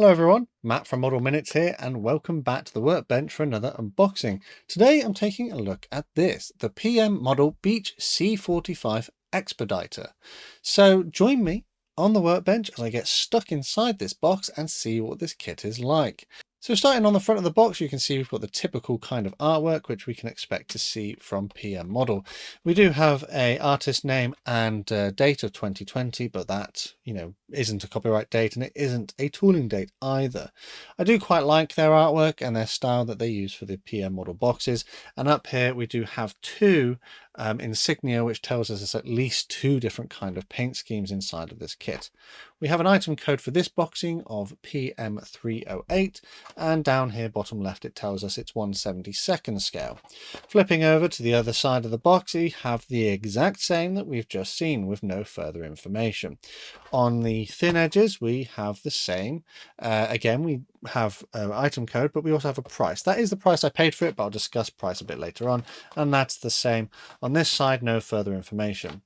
Hello everyone, Matt from Model Minutes here and welcome back to the workbench for another unboxing. Today I'm taking a look at this, the PM Model Beech C-45 Expeditor. So join me on the workbench as I get stuck inside this box and see what this kit is like. So starting on the front of the box, you can see we've got the typical kind of artwork which we can expect to see from PM Model. We do have a artist name and date of 2020, but that, isn't a copyright date and it isn't a tooling date either. I do quite like their artwork and their style that they use for the PM Model boxes. And up here we do have two insignia, which tells us there's at least two different kind of paint schemes inside of this kit. We have an item code for this boxing of PM308, and down here bottom left it tells us it's 1/72 scale. Flipping over to the other side of the box, we have the exact same that we've just seen with no further information. On the thin edges we have the same. Again, we have an item code, but we also have a price. That is the price I paid for it, but I'll discuss price a bit later on, and that's the same. On this side, no further information.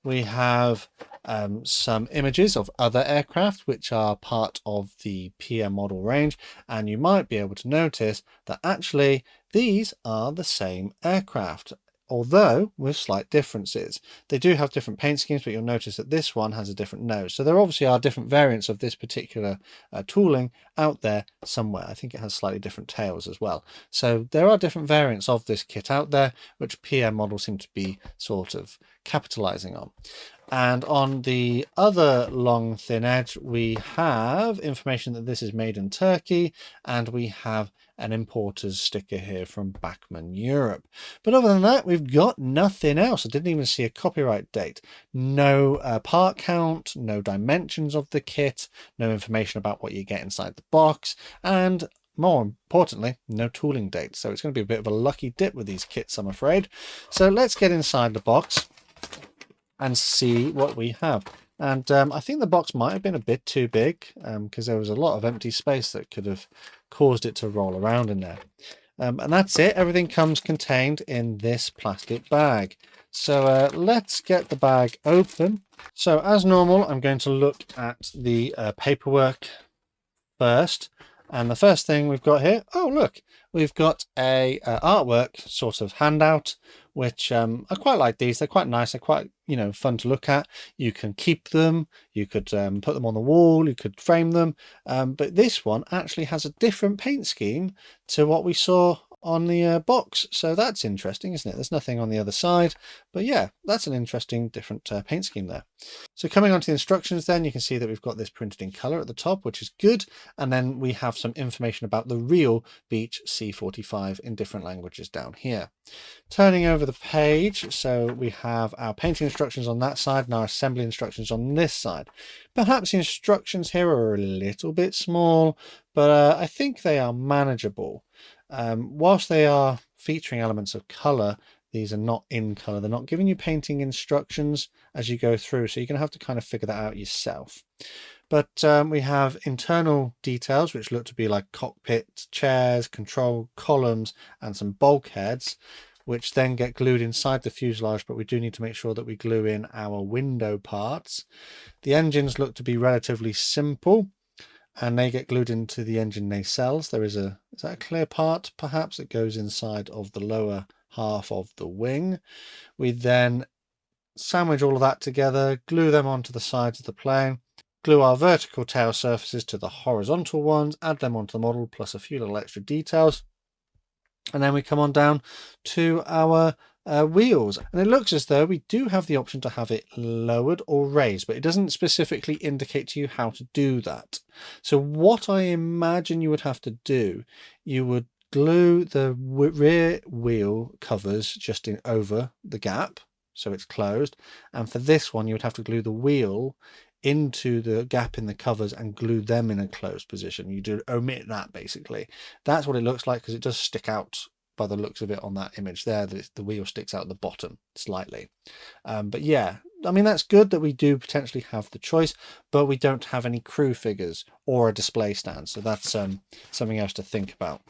We have some images of other aircraft which are part of the PM Model range, and you might be able to notice that actually these are the same aircraft, although with slight differences. They do have different paint schemes, but you'll notice that this one has a different nose. So there obviously are different variants of this particular tooling out there somewhere. I think it has slightly different tails as well. So there are different variants of this kit out there, which PM Model seem to be sort of capitalizing on. And on the other long thin edge, we have information that this is made in Turkey, and we have an importer's sticker here from Bachmann Europe. But other than that, we've got nothing else. I didn't even see a copyright date. No part count, no dimensions of the kit, no information about what you get inside the box, and more importantly, no tooling date. So it's going to be a bit of a lucky dip with these kits, I'm afraid. So let's get inside the box and see what we have. And I think the box might have been a bit too big because there was a lot of empty space that could have caused it to roll around in there. And that's it. Everything comes contained in this plastic bag. So let's get the bag open. So as normal, I'm going to look at the paperwork first. And the first thing we've got here, oh look, we've got a artwork sort of handout, which I quite like these. They're quite nice. They're quite, fun to look at. You can keep them. You could put them on the wall. You could frame them. But this one actually has a different paint scheme to what we saw on the box. So that's interesting, isn't it? There's nothing on the other side, but yeah, that's an interesting different paint scheme there. So coming on to the instructions then, you can see that we've got this printed in color at the top, which is good. And then we have some information about the real Beech C-45 in different languages down here. Turning over the page, so we have our painting instructions on that side and our assembly instructions on this side. Perhaps the instructions here are a little bit small, but I think they are manageable. Whilst they are featuring elements of color, these are not in color. They're not giving you painting instructions as you go through, so you're going to have to kind of figure that out yourself. But we have internal details, which look to be like cockpit, chairs, control columns, and some bulkheads, which then get glued inside the fuselage, but we do need to make sure that we glue in our window parts. The engines look to be relatively simple, and they get glued into the engine nacelles. There is that a clear part perhaps that goes inside of the lower half of the wing. We then sandwich all of that together, glue them onto the sides of the plane, glue our vertical tail surfaces to the horizontal ones, add them onto the model, plus a few little extra details. And then we come on down to our wheels, and it looks as though we do have the option to have it lowered or raised, but it doesn't specifically indicate to you how to do that. So what I imagine you would have to do, you would glue the rear wheel covers just over the gap so it's closed, and for this one you would have to glue the wheel into the gap in the covers and glue them in a closed position. You do omit that basically. That's what it looks like, because it does stick out by the looks of it on that image there, that the wheel sticks out at the bottom slightly. But yeah, I mean, that's good that we do potentially have the choice, but we don't have any crew figures or a display stand. So that's something else to think about.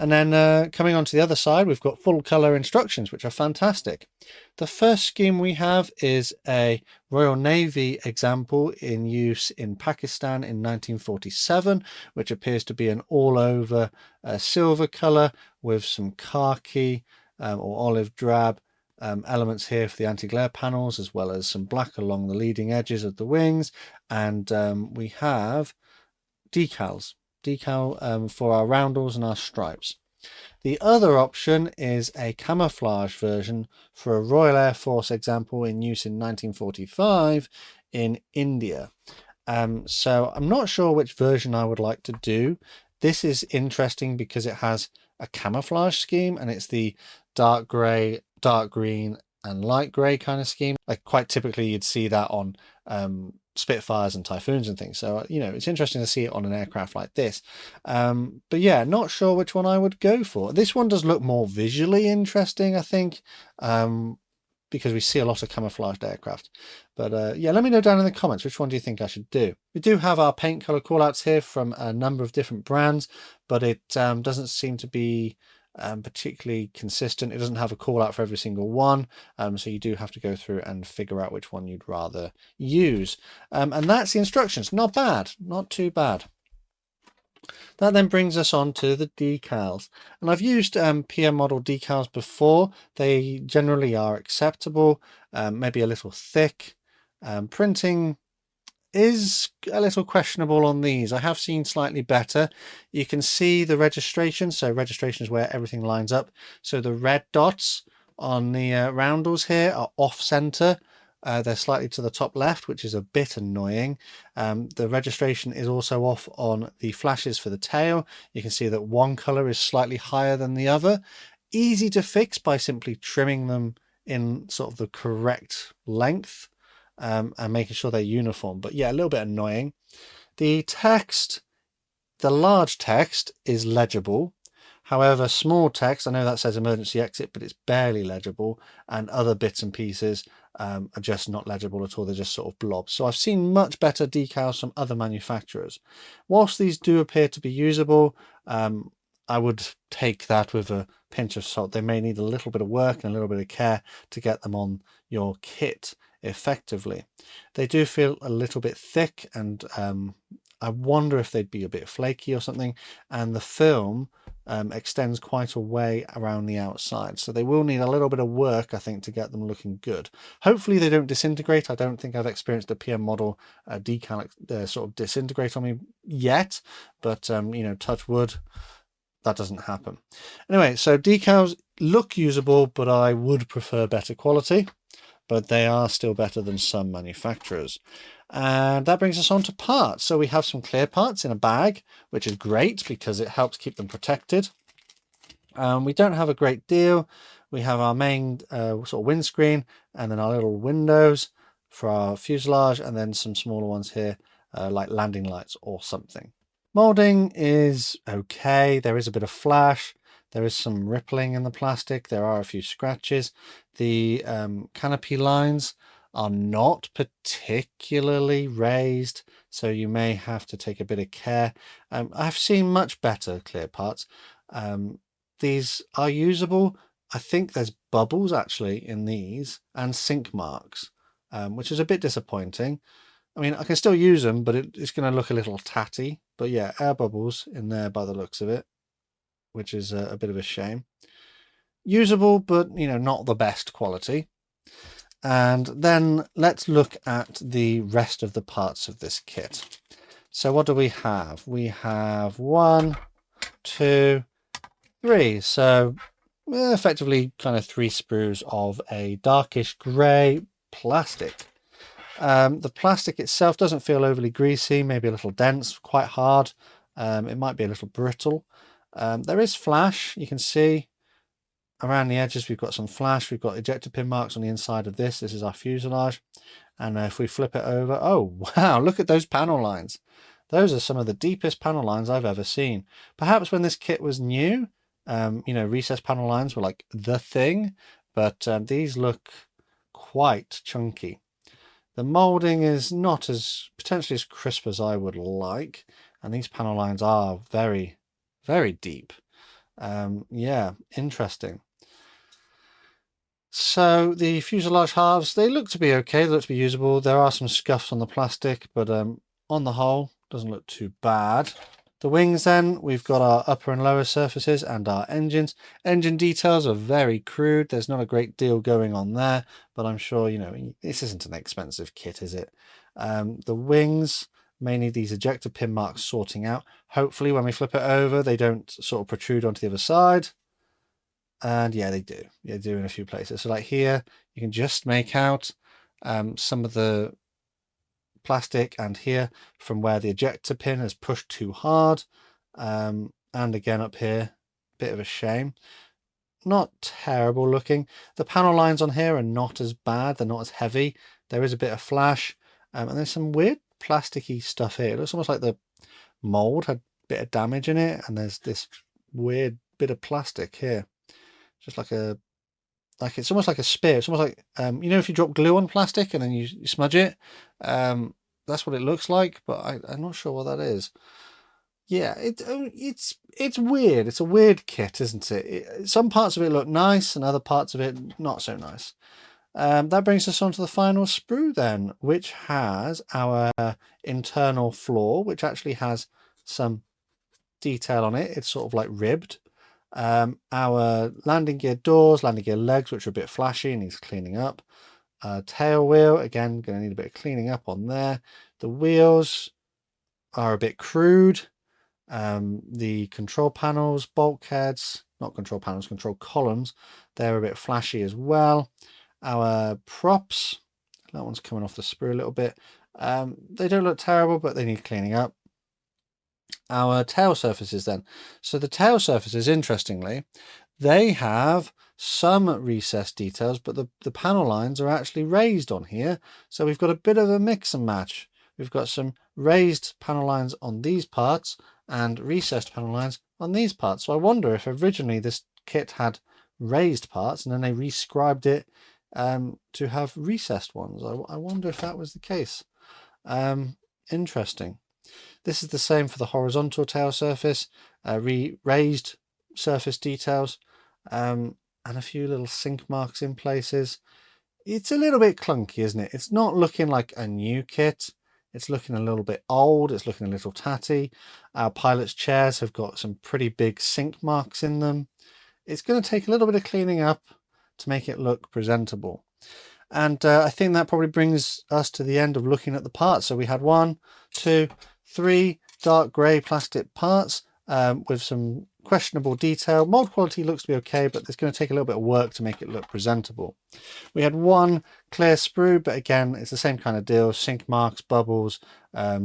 And then coming on to the other side, we've got full color instructions, which are fantastic. The first scheme we have is a Royal Navy example in use in Pakistan in 1947, which appears to be an all-over silver color with some khaki or olive drab elements here for the anti-glare panels, as well as some black along the leading edges of the wings. And we have decal for our roundels and our stripes. The other option is a camouflage version for a Royal Air Force example in use in 1945 in India. So I'm not sure which version I would like to do. This is interesting because it has a camouflage scheme, and it's the dark grey, dark green and light grey kind of scheme. Like quite typically you'd see that on Spitfires and Typhoons and things. So, you know, it's interesting to see it on an aircraft like this. But yeah, not sure which one I would go for. This one does look more visually interesting, I think, because we see a lot of camouflaged aircraft. But yeah, let me know down in the comments, which one do you think I should do? We do have our paint color callouts here from a number of different brands, but it doesn't seem to be particularly consistent. It doesn't have a call out for every single one, so you do have to go through and figure out which one you'd rather use. And that's the instructions. Not bad, not too bad. That then brings us on to the decals, and I've used PM model decals before. They generally are acceptable, maybe a little thick. Printing is a little questionable on these. I have seen slightly better. You can see the registration. So registration is where everything lines up. So the red dots on the roundels here are off center. They're slightly to the top left, which is a bit annoying. The registration is also off on the flashes for the tail. You can see that one color is slightly higher than the other. Easy to fix by simply trimming them in sort of the correct length. And making sure they're uniform. But yeah, a little bit annoying. The text, the large text is legible. However, small text, I know that says emergency exit, but it's barely legible. And other bits and pieces are just not legible at all. They're just sort of blobs. So I've seen much better decals from other manufacturers. Whilst these do appear to be usable, I would take that with a pinch of salt. They may need a little bit of work and a little bit of care to get them on your kit effectively. They do feel a little bit thick, and I wonder if they'd be a bit flaky or something. And the film extends quite a way around the outside, so they will need a little bit of work, I think, to get them looking good. Hopefully they don't disintegrate. I don't think I've experienced a PM model decal sort of disintegrate on me yet, but you know, touch wood, that doesn't happen. Anyway, so decals look usable, but I would prefer better quality, but they are still better than some manufacturers. And that brings us on to parts. So we have some clear parts in a bag, which is great because it helps keep them protected. We don't have a great deal. We have our main sort of windscreen, and then our little windows for our fuselage, and then some smaller ones here, like landing lights or something. Molding is okay. There is a bit of flash. There is some rippling in the plastic. There are a few scratches. The canopy lines are not particularly raised, so you may have to take a bit of care. I've seen much better clear parts. These are usable. I think there's bubbles actually in these and sink marks, which is a bit disappointing. I mean, I can still use them, but it's going to look a little tatty. But yeah, air bubbles in there by the looks of it, which is a bit of a shame. Usable, but you know, not the best quality. And then let's look at the rest of the parts of this kit. So what do we have? We have 1, 2, 3. So effectively kind of 3 sprues of a darkish grey plastic. The plastic itself doesn't feel overly greasy, maybe a little dense, quite hard. It might be a little brittle. There is flash, you can see around the edges. We've got some flash. We've got ejector pin marks on the inside of this. This is our fuselage. And if we flip it over, oh wow, look at those panel lines. Those are some of the deepest panel lines I've ever seen. Perhaps when this kit was new, you know, recessed panel lines were like the thing, but these look quite chunky. The molding is not as potentially as crisp as I would like, and these panel lines are very, very deep. Yeah, interesting. So the fuselage halves, they look to be okay, they look to be usable. There are some scuffs on the plastic, but on the whole, doesn't look too bad. The wings then, we've got our upper and lower surfaces and our engines. Engine details are very crude. There's not a great deal going on there, but I'm sure, you know, this isn't an expensive kit, is it? The wings, mainly these ejector pin marks sorting out. Hopefully when we flip it over, they don't sort of protrude onto the other side. And yeah, they do. They do in a few places. So like here, you can just make out some of the plastic, and here from where the ejector pin has pushed too hard. And again up here, bit of a shame. Not terrible looking. The panel lines on here are not as bad. They're not as heavy. There is a bit of flash. And there's some weird plasticky stuff here. It looks almost like the mold had a bit of damage in it. And there's this weird bit of plastic here. Just like it's almost like a spear. It's almost like you know, if you drop glue on plastic and then you smudge it, that's what it looks like. But I'm not sure what that is. Yeah, it's weird. It's a weird kit, isn't it? Some parts of it look nice, and other parts of it not so nice. That brings us on to the final sprue then, which has our internal floor, which actually has some detail on it. It's sort of like ribbed. Our landing gear doors, landing gear legs, which are a bit flashy and needs cleaning up. Tail wheel, again, going to need a bit of cleaning up on there. The wheels are a bit crude. The control panels, bulkheads, not control panels, control columns, they're a bit flashy as well. Our props, that one's coming off the sprue a little bit. They don't look terrible, but they need cleaning up. Our tail surfaces then. So the tail surfaces, interestingly, they have some recessed details, but the panel lines are actually raised on here. So we've got a bit of a mix and match. We've got some raised panel lines on these parts and recessed panel lines on these parts. So I wonder if originally this kit had raised parts and then they rescribed it to have recessed ones. I wonder if that was the case. Interesting. This is the same for the horizontal tail surface, raised surface details, and a few little sink marks in places. It's a little bit clunky, isn't it? It's not looking like a new kit. It's looking a little bit old. It's looking a little tatty. Our pilot's chairs have got some pretty big sink marks in them. It's going to take a little bit of cleaning up to make it look presentable. And I think that probably brings us to the end of looking at the parts. So we had 1, 2, 3 dark grey plastic parts with some questionable detail. Mold quality looks to be okay, but it's going to take a little bit of work to make it look presentable. We had 1 clear sprue, but again, it's the same kind of deal. Sink marks, bubbles,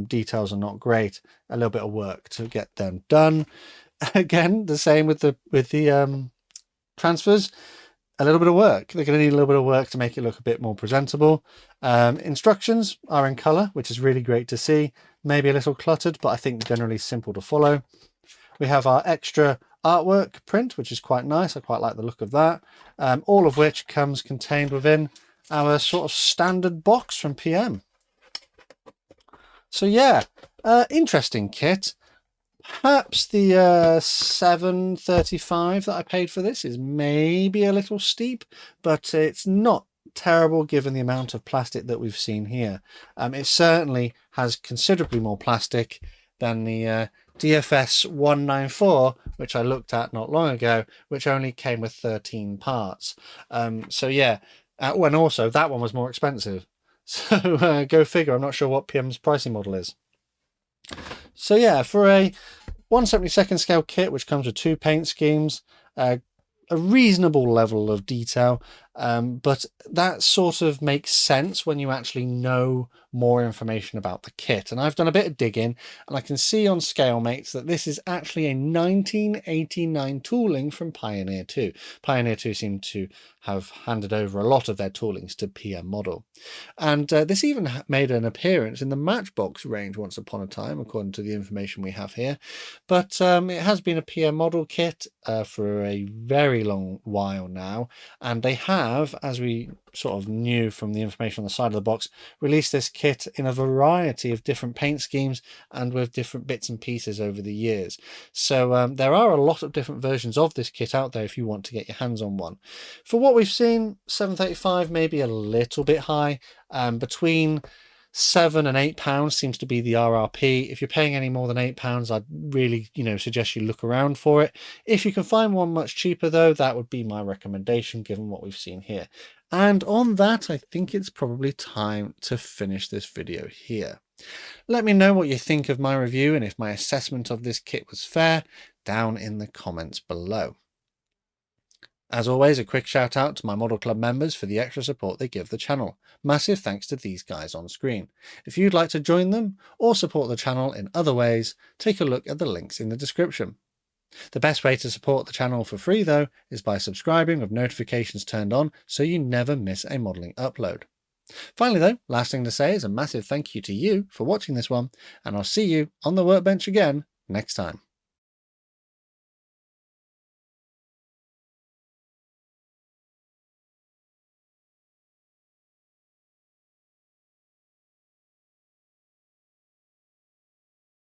details are not great. A little bit of work to get them done. Again, the same with the transfers. A little bit of work. They're going to need a little bit of work to make it look a bit more presentable. Instructions are in colour, which is really great to see. Maybe a little cluttered, but I think generally simple to follow. We have our extra artwork print, which is quite nice. I quite like the look of that. All of which comes contained within our sort of standard box from PM. So yeah, interesting kit. Perhaps the $7.35 that I paid for this is maybe a little steep, but it's not terrible given the amount of plastic that we've seen here. It certainly has considerably more plastic than the DFS 194, which I looked at not long ago, which only came with 13 parts. So yeah, and also that one was more expensive. So go figure. I'm not sure what PM's pricing model is. So yeah, for a 1/72 scale kit, which comes with 2 paint schemes, a reasonable level of detail, but that sort of makes sense when you actually know more information about the kit. And I've done a bit of digging, and I can see on ScaleMates that this is actually a 1989 tooling from Pioneer 2. Pioneer 2 seem to have handed over a lot of their toolings to PM Model. And this even made an appearance in the Matchbox range once upon a time, according to the information we have here. But it has been a PM Model kit for a very long while now, and they have have, as we sort of knew from the information on the side of the box, released this kit in a variety of different paint schemes and with different bits and pieces over the years. So there are a lot of different versions of this kit out there if you want to get your hands on one. For what we've seen, £7.35 maybe a little bit high. Between £7 and £8 seems to be the RRP. If you're paying any more than £8, I'd really, suggest you look around for it. If you can find one much cheaper though, that would be my recommendation given what we've seen here. And on that, I think it's probably time to finish this video here. Let me know what you think of my review and if my assessment of this kit was fair down in the comments below. As always, a quick shout out to my Model Club members for the extra support they give the channel. Massive thanks to these guys on screen. If you'd like to join them or support the channel in other ways, take a look at the links in the description. The best way to support the channel for free though is by subscribing with notifications turned on so you never miss a modelling upload. Finally though, last thing to say is a massive thank you to you for watching this one, and I'll see you on the workbench again next time.